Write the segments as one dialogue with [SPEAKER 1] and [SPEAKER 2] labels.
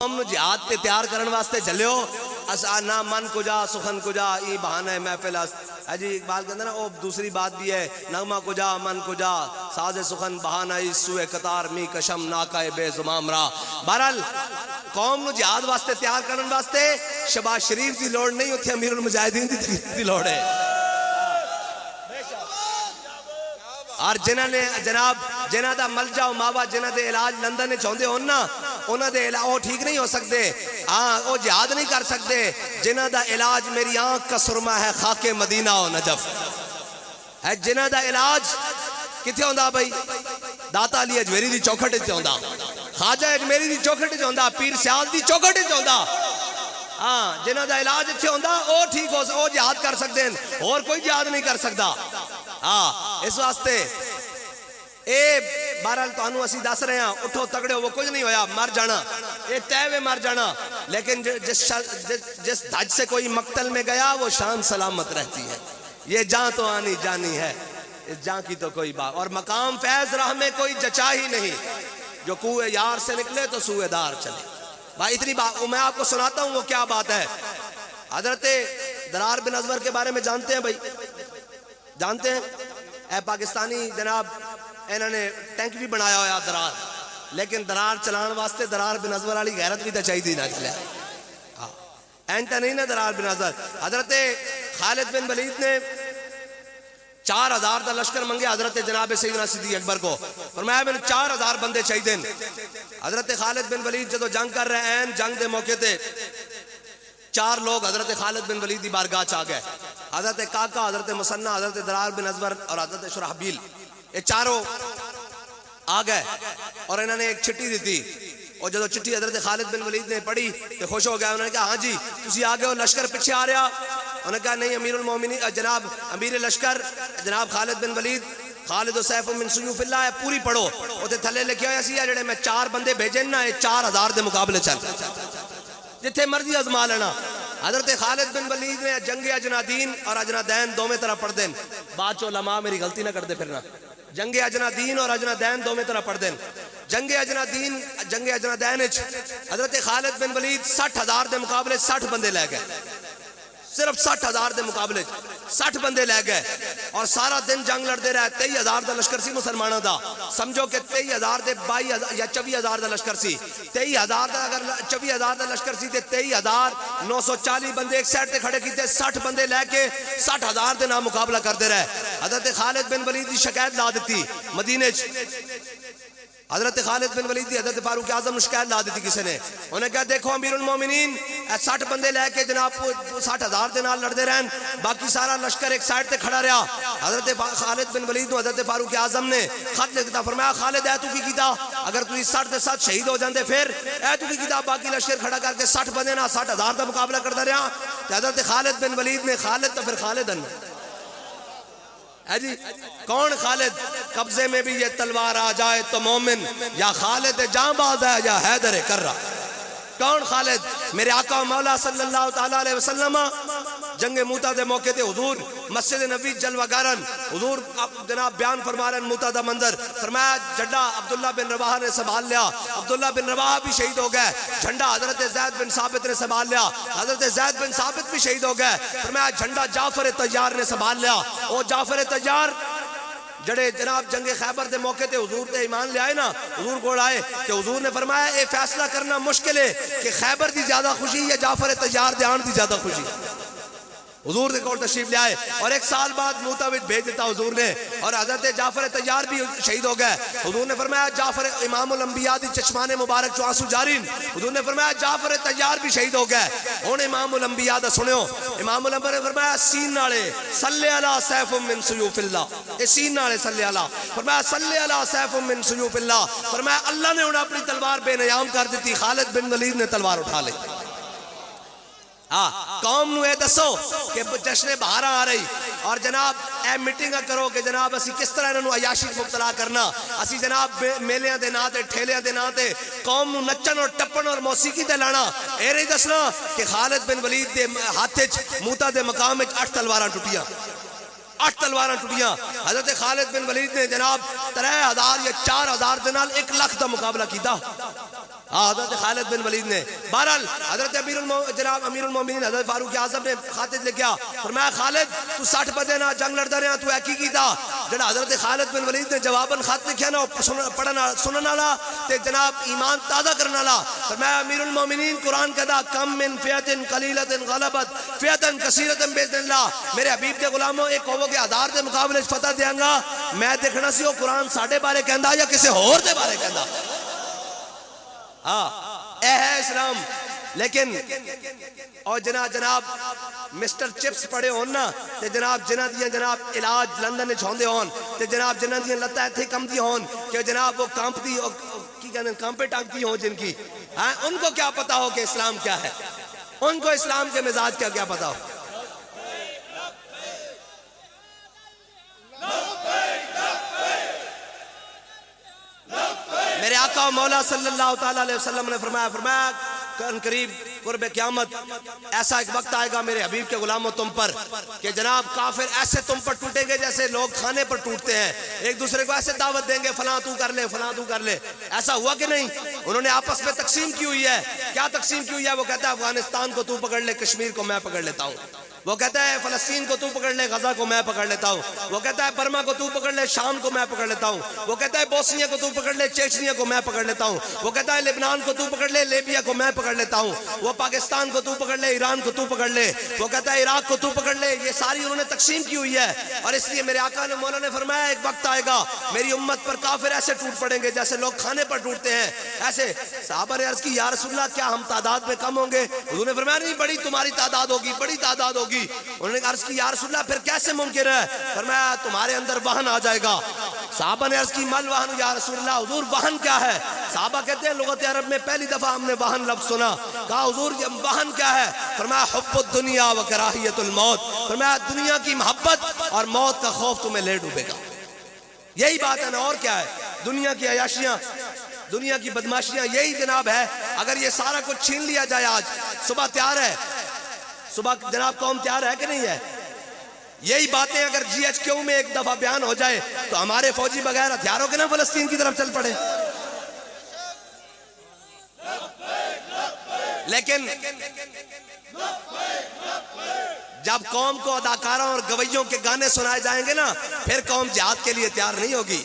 [SPEAKER 1] قوم نو جہاد تے تیار کرن واسطے چلیو اسا نہ من کجا سخن کجا ای بہانہ ہے محفل است جی اقبال کہتا نا او دوسری بات بھی ہے نغمہ کجا من کجا ساز سخن بہانہ ای سوئے قطار می کشم ناکہ بے زمام را. بہرحال قوم نو جہاد واسطے تیار کرن واسطے شہباز شریف دی لوڑ نہیں اتھے امیر المجاہدین دی لوڑ ہے. اور جنہاں نے جناب جنہاں دا ملجا و ماوا جنہاں دے علاج لندن نے چاہندے ہون نا انہاں دے علاج وہ ٹھیک نہیں ہو سکتے وہ جہاد نہیں کر سکتے جنہاں دا علاج میری آنکھ کا سرمہ ہے خاک مدینہ و نجف ہے. جنہاں دا علاج کتھے ہوندا بھائی داتا علی اجمیری دی چوکھٹ وچ ہوندا خواجہ اجمیری دی چوکھٹ وچ ہوندا پیر سیال دی چوکھٹ وچ ہوندا. ہاں جنہاں دا علاج اتھے ہوندا او ٹھیک ہو او جہاد کر سکتے ہیں اور کوئی جہاد نہیں کر سکتا. ہاں اس واسطے اے بہرحال تو انہوں اسی دس رہے ہیں اٹھو تگڑے ہو وہ کچھ نہیں ہویا مر جانا اے تیوے مر جانا لیکن جس دھج سے کوئی مقتل میں گیا وہ شان سلامت رہتی ہے. یہ جان تو آنی جانی ہے اس جان کی تو کوئی بات اور مقام فیض راہ میں کوئی جچا ہی نہیں جو کوئے یار سے نکلے تو سوئے دار چلے. بھائی اتنی بات میں آپ کو سناتا ہوں وہ کیا بات ہے. حضرت درار بن ازور کے بارے میں جانتے ہیں بھائی جانتے ہیں اے پاکستانی جناب انہوں نے ٹینک بھی بنایا ہوا درار لیکن درار چلان واسطے درار بن ازور والی غیرت بھی تو چاہیے نہ چلے اینٹا نہیں نا درار بن ازور. حضرت خالد بن ولید نے 4000 دا لشکر منگے حضرت جناب سیدنا صدیق اکبر کو فرمایا میں 4000 بندے چاہیے. حضرت خالد بن ولید جدو جنگ کر رہے ہیں جنگ دے موقع تے 4 لوگ حضرت خالد بن ولید دی بارگاہ چ آ گئے. حضرت کاکا حضرت مسنہ حضرت درار بن ازور اور حضرت شرحبیل یہ چاروں آ گئے اور انہوں نے ایک چٹھی دی تھی اور جدو چٹھی حضرت خالد بن ولید نے پڑھی تو خوش ہو گیا. انہوں نے کہا ہاں جی تسی آ گئے ہو لشکر پیچھے آ رہا. انہوں نے کہا نہیں امیر المومنین جناب امیر لشکر جناب خالد بن ولید خالد و سیف من سیوف اللہ ہے پوری پڑھو وہ تھلے لکھے ہوئے سی جڑے میں 4 بندے بھیجے نا یہ 4000 دے مقابلے چل جتھے مرضی ازما لینا. حضرت خالد بن ولید نے جنگ اجنادین اور اجنادین دو میں طرح پڑھ دیں بات چو علماء میری غلطی نہ کر دے پھرنا جنگ اجنادین اور اجنادین دو میں طرح پڑھ دیں. جنگ اجنادین حضرت خالد بن ولید 60,000 دے مقابلے 60 بندے لے گئے صرف 60,000 دے مقابلے 60 بندے لے گئے اور سارا دن جنگ لڑتے رہے. 23,000 دا لشکر سی مسلمانوں دا سمجھو کہ 23,000 دے 22,000 یا 24,000 دا لشکر سی 23,000 دا اگر 24,000 دا لشکر سی تے 23,940 بندے ایک سائڈ تے کھڑے کیتے 60 بندے لے کے 60,000 دے نام مقابلہ کرتے رہے. حضرت خالد بن ولید دی شکایت لا دیتی مدینے حضرت خالد بن ولید دی حضرت فاروق اعظم شکایت لا دیتی کسی نے. انہوں نے کہا دیکھو امیر المومنین 60 بندے لے کے جناب 60,000 دے نال لڑتے رہن باقی سارا لشکر ایک سائڈ تے کھڑا رہا. حضرت خالد بن ولید کو حضرت فاروق اعظم نے خط لکھتا فرمایا خالد اے تو کی کیتا اگر تسی 60 دے ساتھ شہید ہو جاندے پھر اے تو کی کیتا باقی لشکر کھڑا کر کے 60 بندے نال 60,000 دا مقابلہ کرتا رہا. حضرت خالد بن ولید نے خالد تو پھر خالدن جی کون خالد قبضے میں بھی یہ تلوار آ جائے تو مومن یا خالد جاں باز ہے یا حیدر کرہ. کون خالد میرے آقا و مولا صلی اللہ تعالیٰ علیہ وسلم جنگ موتا دے موقع تے حضور مسجد نبی جلوہ گارن حضور جناب بیان فرما رہے ہیں موتا دا منظر فرمایا جھنڈا عبداللہ بن رواحہ نے سنبھال لیا. عبداللہ بن رواحہ بھی شہید ہو گئے. جھنڈا حضرت زید بن ثابت نے سنبھال لیا. حضرت زید بن ثابت بھی شہید ہو گئے. فرمایا جھنڈا جعفر طیار نے سنبھال لیا. اور جعفر طیار جڑے جناب جنگ خیبر دے موقع تے حضور تے ایمان لے آئے نا حضور کو آئے کہ حضور نے فرمایا اے فیصلہ کرنا مشکل ہے کہ خیبر دی زیادہ خوشی یا جعفر طیار دے آن دی زیادہ خوشی. حضور دے کول تشریف لے آئے اور 1 سال بعد موتا وچ بھیج دیتا حضور نے اور حضرت جعفر طیار بھی شہید ہو گئے. حضور نے فرمایا جعفر امام الانبیاء دی چشمان مبارک چو آنسو جاری. حضور نے فرمایا جعفر طیار بھی شہید ہو گئے. ہن امام الانبیاء دا سنو امام الانبیاء نے فرمایا سین نالے صلی علی سیف من سیوف اللہ اے سین نالے صلی علی فرمایا صلی علی سیف من سیوف اللہ فرمایا اللہ نے انہیں اپنی تلوار بے نیام کر دیتی. خالد بن ولید نے تلوار اٹھا لی. قوم نو اے دسو کہ جشن بہارا آ رہی اور جناب اے میٹنگ کرو کہ جناب اسی کس طرح انہوں عیاشی مبتلا کرنا اسی جناب میلیاں دے نا تے ٹھیلیاں دے نا تے قوم نو نچن اور ٹپن اور موسیقی تے لانا. اے رہی دسنا کہ خالد بن ولید دے ہاتھ موتا دے مقام 8 تلواراں ٹوٹیاں 8 تلواراں ٹوٹیاں. حضرت خالد بن ولید نے جناب 3000 یا 4000 دے نال 1 لاکھ دا مقابلہ کیتا. حضرت خالد بن ولید نے. بہرحال حضرت جناب امیر المومنین حضرت فاروق اعظم نے خاطر لکھا، فرمایا خالد تو 60 بدے نہ جنگ لڑتا رہا، تو ایک ہی تھا. جڑا حضرت خالد بن ولید نے جواباً خط لکھا نا، پڑھنا سننا والا تے جناب ایمان تازہ کرنا والا. فرمایا امیر المومنین قرآن کہتا کم من فئۃ قلیلۃ غلبت فئۃ کثیرۃ باذن اللہ. میرے حبیب کے غلاموں ایک ہوو کے 1000 دے مقابلے فتح دیاں گا. میں دیکھنا سی وہ قرآن ساڈے بارے کہندا یا کسی اور دے بارے کہندا. ہاں اے ہے اسلام. لیکن اور جناب مسٹر چپس پڑے ہون نا تے جناب جنہ دیاں جناب علاج لندن وچ ہوندے ہون تے جناب جنہ دیاں لتاں ایتھے کمدی ہون کہ جناب وہ کانپتی کی کہندے کانپے ٹانگتی ہوں جن کی، ہاں ان کو کیا پتا ہو کہ اسلام کیا ہے، ان کو اسلام کے مزاج کا کیا پتا ہو. میرے آقا و مولا صلی اللہ تعالیٰ علیہ وسلم نے فرمایا قریب قرب قیامت ایسا ایک وقت آئے گا میرے حبیب کے غلاموں تم پر کہ جناب کافر ایسے تم پر ٹوٹیں گے جیسے لوگ کھانے پر ٹوٹتے ہیں. ایک دوسرے کو ایسے دعوت دیں گے فلاں تو کر لے فلاں تو کر لے. ایسا ہوا کہ نہیں؟ انہوں نے آپس میں تقسیم کی ہوئی ہے. کیا تقسیم کی ہوئی ہے؟ وہ کہتا ہے افغانستان کو تو پکڑ لے، کشمیر کو میں پکڑ لیتا ہوں. وہ کہتا ہے فلسطین کو تو پکڑ لے، غزہ کو میں پکڑ لیتا ہوں. وہ کہتا ہے برما کو تو پکڑ لے، شام کو میں پکڑ لیتا ہوں. وہ کہتا ہے بوسنیا کو تو پکڑ لے، چیچنیا کو میں پکڑ لیتا ہوں. وہ کہتا ہے لبنان کو تو پکڑ لے، لیبیا کو میں پکڑ لیتا ہوں. وہ پاکستان کو تو پکڑ لے، ایران کو تو پکڑ لے. وہ کہتا ہے عراق کو تو پکڑ لے. یہ ساری انہوں نے تقسیم کی ہوئی ہے. اور اس لیے میرے آقا نے مولا نے فرمایا ایک وقت آئے گا میری امت پر کافر ایسے ٹوٹ پڑیں گے جیسے لوگ کھانے پر ٹوٹتے ہیں. ایسے صحابہ نے عرض کی یا رسول اللہ کیا ہم تعداد میں کم ہوں گے؟ حضور نے فرمایا نہیں، بڑی تمہاری تعداد ہوگی، بڑی تعداد ہوگی. انہوں نے عرض کی یا رسول اللہ پھر کیسے ممکن ہے؟ فرمایا تمہارے اندر وہن آ جائے گا. صحابہ نے عرض کی مل وہن یا رسول اللہ، حضور وہن کیا ہے؟ صحابہ کہتے ہیں لغت عرب میں پہلی دفعہ ہم نے وہن لفظ سنا. کہا حضور وہن کیا ہے؟ فرمایا حب الدنیا و کراہیت الموت. فرمایا دنیا کی محبت اور موت کا خوف تمہیں لے ڈوبے گا. یہی بات ہے نا، اور کیا ہے؟ دنیا کی عیاشیاں، دنیا کی بدماشیاں، یہی جناب ہے. اگر یہ سارا کچھ چھین لیا جائے آج صبح تیار ہے، صبح جناب قوم تیار ہے کہ نہیں ہے؟ یہی باتیں اگر جی ایچ کیو میں ایک دفعہ بیان ہو جائے تو ہمارے فوجی بغیر ہتھیاروں کے نا فلسطین کی طرف چل پڑے. لیکن جب قوم کو اداکاروں اور گویوں کے گانے سنائے جائیں گے نا پھر قوم جہاد کے لیے تیار نہیں ہوگی.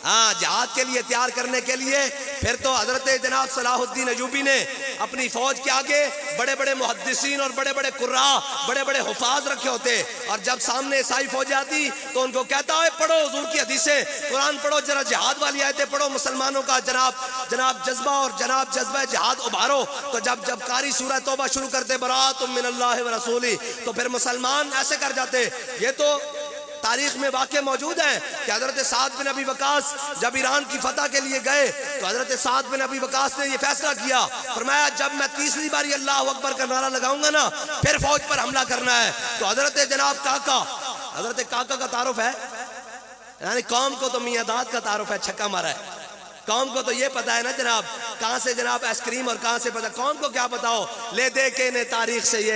[SPEAKER 1] ہاں جہاد کے لیے تیار کرنے کے لیے پھر تو حضرت جناب صلاح الدین ایوبی نے اپنی فوج کے آگے بڑے بڑے محدثین اور بڑے بڑے قراء، بڑے بڑے حفاظ رکھے ہوتے. اور جب سامنے عیسائی فوج آتی تو ان کو کہتا ہے پڑھو حضور کی حدیثیں، قرآن پڑھو، ذرا جہاد والی آیتیں پڑھو، مسلمانوں کا جناب جذبہ اور جناب جذبہ جہاد ابھارو. تو جب قاری سورہ توبہ شروع کرتے برات من اللہ و رسولی تو پھر مسلمان ایسے کر جاتے. یہ تو تاریخ میں واقع موجود ہے کہ حضرت سعد بن ابی وقاص جب ایران کی فتح کے لیے گئے تو حضرت سعد بن ابی وقاص نے یہ فیصلہ کیا، فرمایا جب میں تیسری باری اللہ اکبر کا نعرہ لگاؤں گا نا پھر فوج پر حملہ کرنا ہے. تو حضرت جناب حضرت کاکا کا تعارف ہے، یعنی قوم کو تو میاں داد کا تعارف ہے، چھکا مارا ہے. قوم کو تو یہ پتا ہے نا جناب کہاں سے جناب آئس کریم اور کہاں سے پتا. قوم کو کیا پتا ہو؟ لے دے کے نے تاریخ سے یہ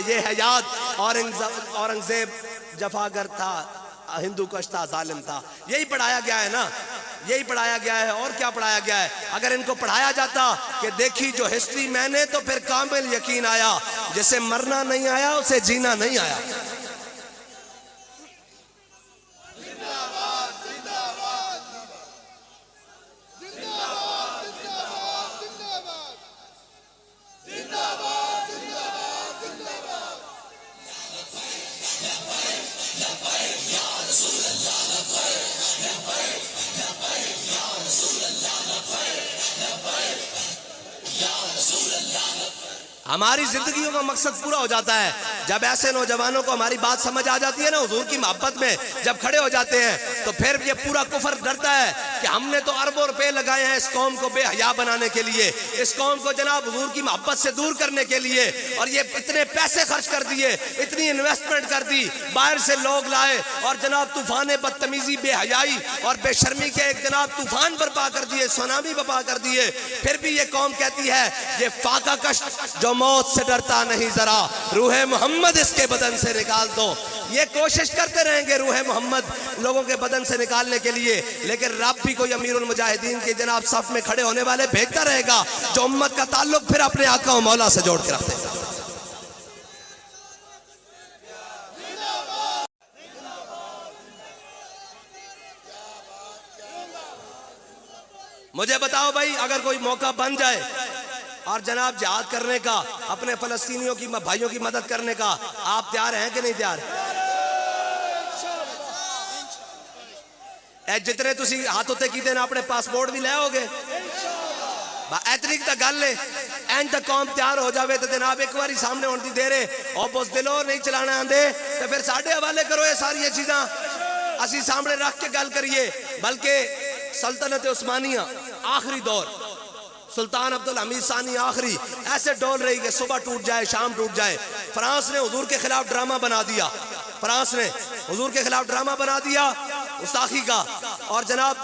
[SPEAKER 1] ہے یاد، اورنگزیب جفاگر تھا، ہندو کشتا ظالم تھا. یہی پڑھایا گیا ہے نا، یہی پڑھایا گیا ہے. اور کیا پڑھایا گیا ہے؟ اگر ان کو پڑھایا جاتا کہ دیکھی جو ہسٹری میں نے تو پھر کامل یقین آیا، جسے مرنا نہیں آیا اسے جینا نہیں آیا. ہماری زندگیوں کا مقصد پورا ہو جاتا ہے جب ایسے نوجوانوں کو ہماری بات سمجھ آ جاتی ہے نا، حضور کی محبت میں جب کھڑے ہو جاتے ہیں تو پھر یہ پورا کفر ڈرتا ہے کہ ہم نے تو اربوں روپے لگائے ہیں اس قوم کو بے حیا بنانے کے لیے، اس قوم کو جناب حضور کی محبت سے دور کرنے کے لیے، اور یہ اتنے پیسے خرچ کر دیے، اتنی انویسٹمنٹ کر دی، باہر سے لوگ لائے اور جناب طوفان بدتمیزی، بے حیائی اور بے شرمی کے ایک جناب طوفان برپا کر دیے، سونامی برپا کر دیے. پھر بھی یہ قوم کہتی ہے یہ فاقہ کش جو موت سے ڈرتا نہیں ذرا، روح محمد اس کے بدن سے نکال دو. یہ کوشش کرتے رہیں گے روح محمد لوگوں کے بدن سے نکالنے کے لیے، لیکن رب بھی کوئی امیر المجاہدین کے جناب صف میں کھڑے ہونے والے بھیجتا رہے گا جو امت کا تعلق پھر اپنے آقا و مولا سے جوڑ کے رکھتے ہیں۔ مجھے بتاؤ بھائی، اگر کوئی موقع بن جائے اور جناب جہاد کرنے کا، اپنے فلسطینیوں کی بھائیوں کی مدد کرنے کا، آپ تیار ہیں کہ نہیں تیار؟ جتنے تسی ہاتھ ہوتے کی دینا اپنے پاسپورٹ بھی لے ہوگے ایتنی تا گل ہے این تا قوم تیار ہو جاوے تو جناب ایک باری سامنے ہونے دے رہے اور بس دلو نہیں چلانا آندے تو پھر ساڑھے حوالے کرو یہ ساری چیزاں اسی سامنے رکھ کے گل کریے۔ بلکہ سلطنت عثمانیہ آخری دور، سلطان عبدالحمید ثانی آخری ایسے ڈول رہی کہ صبح ٹوٹ جائے شام ٹوٹ جائے۔ فرانس نے حضور کے خلاف ڈرامہ بنا دیا، فرانس نے حضور کے خلاف ڈرامہ بنا دیا گستاخی کا، اور جناب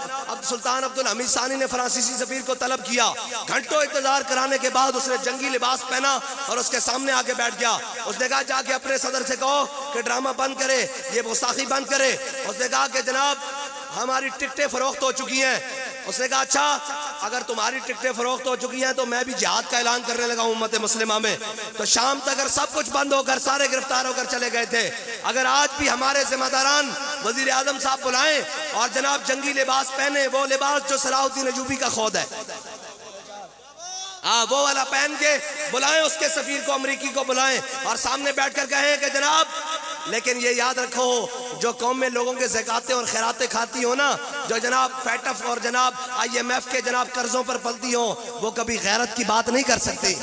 [SPEAKER 1] سلطان عبدالحمید ثانی نے فرانسیسی سفیر کو طلب کیا، گھنٹوں انتظار کرانے کے بعد اس نے جنگی لباس پہنا اور اس کے سامنے آگے بیٹھ گیا۔ اس نے کہا جا کے اپنے صدر سے کہو کہ ڈرامہ بند کرے، یہ گستاخی بند کرے۔ اس نے کہا کہ جناب ہماری ٹکٹیں فروخت ہو چکی ہیں۔ اس نے کہا اچھا اگر تمہاری ٹکٹیں فروخت ہو چکی ہیں تو میں بھی جہاد کا اعلان کرنے لگا ہوں امت مسلمہ میں۔ تو شام تک اگر سب کچھ بند ہو کر سارے گرفتار ہو کر چلے گئے تھے، اگر آج بھی ہمارے ذمہ داران وزیر اعظم صاحب بلائیں اور جناب جنگی لباس پہنے، وہ لباس جو صلاح الدین ایوبی کا خود ہے، وہ والا پہن کے بلائیں اس کے سفیر کو، امریکی کو بلائیں اور سامنے بیٹھ کر کہیں کہ جناب، لیکن یہ یاد رکھو جو قوم میں لوگوں کے زکاتیں اور خیراتیں کھاتی ہو نا، جو جناب فیٹف اور جناب IMF کے جناب قرضوں پر پلتی ہو، وہ کبھی غیرت کی بات نہیں کر سکتی۔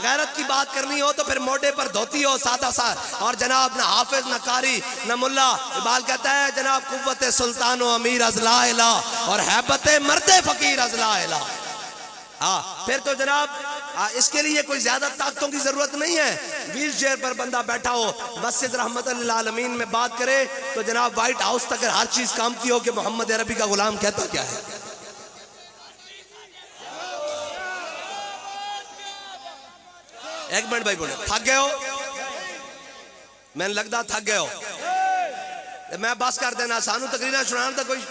[SPEAKER 1] غیرت کی بات کرنی ہو تو پھر موڈے پر دھوتی ہو سادہ سا، اور جناب نہ حافظ نہ قاری نہ ملا۔ اقبال کہتا ہے جناب قوت سلطان و امیر از لا الہ اور حیبت مرد فقیر از لا الہ۔ پھر تو جناب اس کے لیے کوئی زیادہ طاقتوں کی ضرورت نہیں ہے، ویل چیئر پر بندہ بیٹھا ہو، مسجد رحمت للعالمین میں بات کرے تو جناب وائٹ ہاؤس تک ہر چیز کام کی ہو کہ محمد عربی کا غلام کہتا کیا ہے۔ ایک منٹ بھائی بولے، تھک گئے ہو؟ میں نے لگتا تھک گئے ہو، میں بس کر دینا، سانو تقریرہ سنانا تھا کوئی۔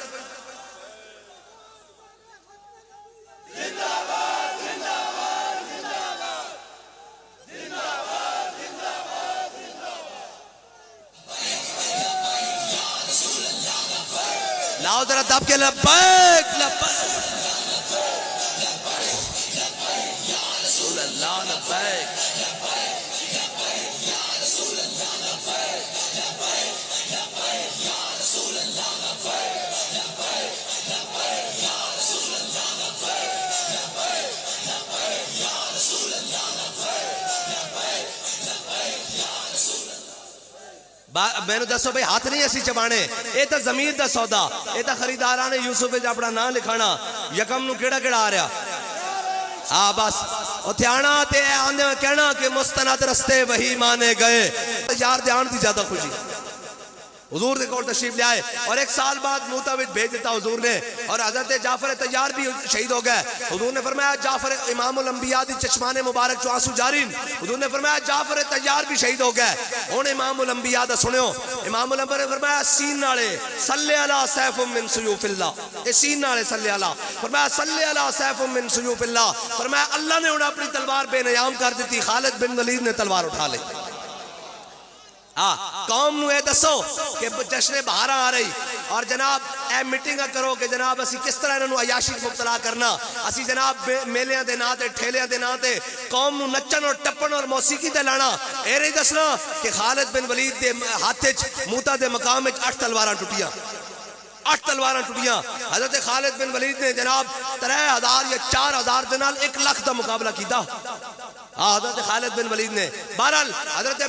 [SPEAKER 1] لاؤ ذرا دب کے لبیک لبیک یا رسول اللہ لبیک۔ میں نے دسو بھئی ہاتھ نہیں ایسی چبانے، اے تا ضمیر دا سودا، اے تا خریدارانے یوسف جا اپنا نام لکھانا، یکم نو کیڑا کیڑا آ رہا۔ بس اتھیانا تے آندے میں کہنا کہ مستند رستے وہی مانے گئے، یار دیان دی زیادہ خوشی۔ حضور نے کول تشریف لے آئے اور ایک سال بعد موتاوج بھیج دیتا حضور نے، اور حضرت جعفر طیار بھی شہید ہو گئے۔ حضور نے فرمایا جعفر امام الانبیاء دی چشمان مبارک چو آنسو جاری، حضور نے فرمایا جعفر طیار بھی شہید ہو گئے۔ ہن امام الانبیاء دا سنیو، امام الانبیاء نے فرمایا سین نالے صلی علی سیف من سیوف اللہ، اے سین نالے صلی علی، فرمایا صلی علی سیف من سیوف اللہ، فرمایا اللہ نے انہیں اپنی تلوار بے نیام کر دیتی، خالد بن ولید نے تلوار اٹھا لی۔ قوم نو اے دسو کہ جشن بہاراں آ رہی اور جناب اے میٹنگ کرو کہ جناب اسی کس طرح انہوں عیاشی مبتلا کرنا، اسی جناب میلیاں دے نا تے ٹھیلیاں دے نا تے قوم نو نچن اور ٹپن اور موسیقی تے لانا۔ اے رہی دسنا کہ خالد بن ولید دے ہاتھ وچ موتا دے مقام وچ 8 تلواراں ٹوٹیاں، 8 تلواراں ٹوٹیاں۔ حضرت خالد بن ولید نے جناب 3000 یا 4000 دے نال 1 لاکھ دا مقابلہ کیتا۔ حضرت خالد بن ولید نے بہرحال حضرت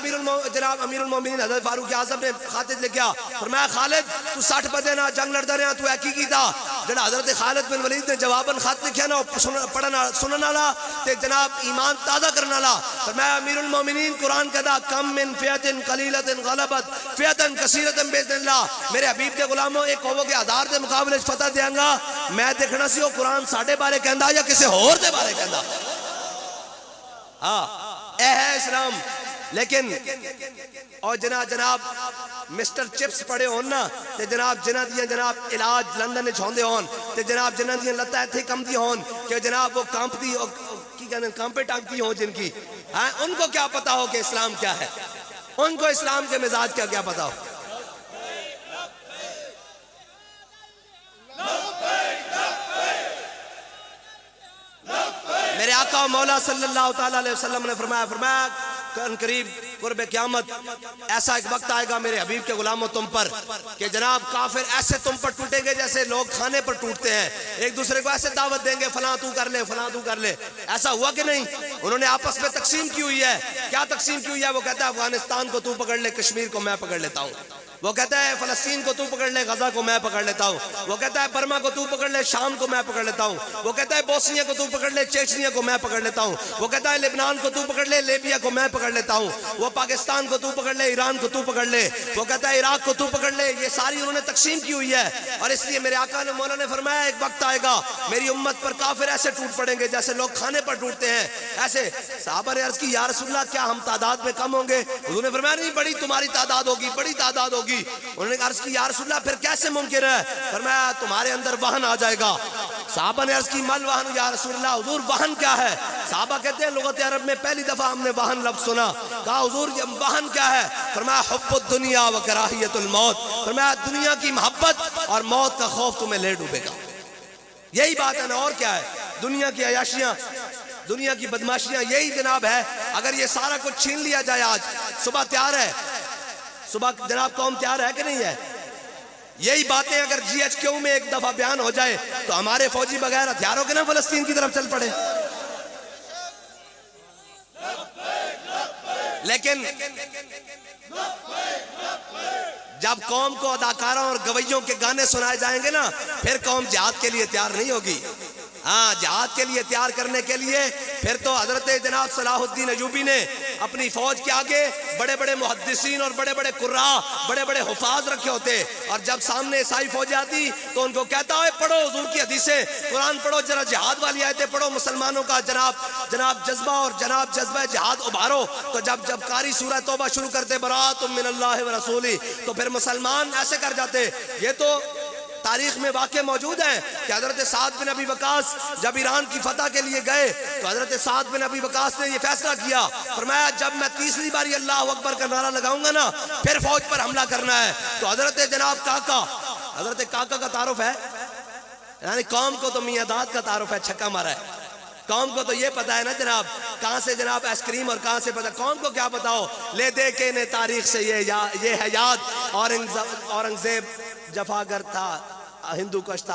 [SPEAKER 1] جناب امیر المومنین حضرت فاروق اعظم نے خاطر لکھیا، فرمایا خالد تو 60 بدے نہ جنگ لڑدا رہا، تو ایکی کیتا؟ جڑا حضرت خالد بن ولید نے جواباً خط لکھیا نا پڑھنا سنن والا تے جناب ایمان تازہ کرنے والا، فرمایا امیر المومنین قرآن کہتا کم من فئۃ قلیلۃ غلبت فئۃ کثیرۃ باذن اللہ، میرے حبیب کے غلاموں ایک ہوو کہ 1000 دے مقابلے فتح دیاں گا۔ میں دیکھنا سی وہ قرآن ساڈے بارے کہندا یا کسے ہور دے بارے کہندا۔ اے ہے اسلام، لیکن اور جناب مسٹر چپس پڑے ہون نا تے جناب جنہاں دیاں جناب علاج لندن وچ ہوندے ہون تے جناب جنہاں دیاں لتاں ایتھے کمدی ہون کہ جناب وہ کانپدی کی کہندے کانپے ٹانگتی ہوں جن کی، ہاں ان کو کیا پتا ہو کہ اسلام کیا ہے، ان کو اسلام کے مزاج کا کیا پتا ہو۔ میرے آقا و مولا صلی اللہ تعالیٰ علیہ وسلم نے فرمایا قریب قرب قیامت ایسا ایک وقت آئے گا میرے حبیب کے غلاموں تم پر کہ جناب کافر ایسے تم پر ٹوٹیں گے جیسے لوگ کھانے پر ٹوٹتے ہیں، ایک دوسرے کو ایسے دعوت دیں گے فلاں تو کر لے فلاں تو کر لے۔ ایسا ہوا کہ نہیں؟ انہوں نے آپس میں تقسیم کی ہوئی ہے، کیا تقسیم کی ہوئی ہے؟ وہ کہتا ہے افغانستان کو تو پکڑ لے، کشمیر کو میں پکڑ لیتا ہوں۔ وہ کہتا ہے فلسطین کو تو پکڑ لے، غزہ کو میں پکڑ لیتا ہوں۔ وہ کہتا ہے برما کو تو پکڑ لے، شام کو میں پکڑ لیتا ہوں۔ وہ کہتا ہے بوسنیا کو تو پکڑ لے، چیچنیا کو میں پکڑ لیتا ہوں۔ وہ کہتا ہے لبنان کو تو پکڑ لے، لیبیا کو میں پکڑ لیتا ہوں۔ وہ پاکستان کو تو پکڑ لے، ایران کو تو پکڑ لے۔ وہ کہتا ہے عراق کو تو پکڑ لے۔ یہ ساری انہوں نے تقسیم کی ہوئی ہے، اور اس لیے میرے آقا نے مولا نے فرمایا ایک وقت آئے گا میری امت پر کافر ایسے ٹوٹ پڑیں گے جیسے لوگ کھانے پر ٹوٹتے ہیں۔ ایسے صحابہ نے عرض کی یا رسول اللہ کیا ہم تعداد میں کم ہوں گے؟ حضور نے فرمایا نہیں، بڑی تمہاری تعداد ہوگی، بڑی تعداد ہوگی۔ انہوں نے عرض کی یا رسول اللہ پھر کیسے ممکن ہے؟ فرمایا تمہارے اندر وہن آ جائے گا۔ صحابہ نے عرض کی مل وہن یا رسول اللہ، حضور وہن کیا ہے؟ صحابہ کہتے ہیں لغت عرب میں پہلی دفعہ ہم نے وہن لفظ سنا۔ کہا حضور یہ وہن کیا ہے؟ فرمایا حب الدنیا و کراہیت الموت، فرمایا دنیا کی محبت اور موت کا خوف تمہیں لے ڈوبے گا۔ یہی بات ہے نا، اور کیا ہے؟ دنیا کی عیاشیاں، دنیا کی بدماشیاں، یہی جناب ہے۔ اگر یہ سارا کچھ چھین لیا جائے آج، صبح تیار ہے، صبح جناب قوم تیار ہے کہ نہیں ہے؟ یہی باتیں اگر جی ایچ کیو میں ایک دفعہ بیان ہو جائے تو ہمارے فوجی بغیر ہتھیاروں کے نا فلسطین کی طرف چل پڑے۔ لیکن جب قوم کو اداکاروں اور گویوں کے گانے سنائے جائیں گے نا پھر قوم جہاد کے لیے تیار نہیں ہوگی۔ ہاں جہاد کے لیے تیار کرنے کے لیے پھر تو حضرت جناب صلاح الدین ایوبی نے اپنی فوج کے آگے بڑے بڑے محدثین اور بڑے بڑے قراء، بڑے بڑے حفاظ رکھے ہوتے، اور جب سامنے عیسائی فوج آتی تو ان کو کہتا ہے پڑھو حضور کی حدیثیں، قرآن پڑھو، ذرا جہاد والی آیتیں پڑھو، مسلمانوں کا جناب جذبہ اور جناب جذبہ جہاد ابھارو۔ تو جب قاری سورہ توبہ شروع کرتے برات من اللہ و رسولی، تو پھر مسلمان ایسے کر جاتے۔ یہ تو تاریخ میں واقع موجود ہے کہ حضرت سعد بن ابی وقاص جب ایران کی فتح کے لیے گئے تو حضرت سعد بن ابی وقاص نے یہ فیصلہ کیا، فرمایا جب میں تیسری باری اللہ اکبر کا نعرہ لگاؤں گا نا پھر فوج پر حملہ کرنا ہے۔ تو حضرت جناب حضرت کاکا کا تعارف ہے، یعنی قوم کو تو میاں داد کا تعارف ہے، چھکا مارا ہے۔ قوم کو تو یہ پتا ہے نا جناب کہاں سے جناب آئس کریم اور کہاں سے پتا، قوم کو کیا پتا ہو؟ لے دے کے نے تاریخ سے یہ ہے یاد، اورنگزیب جفاگر تھا، ہندو کش تھا۔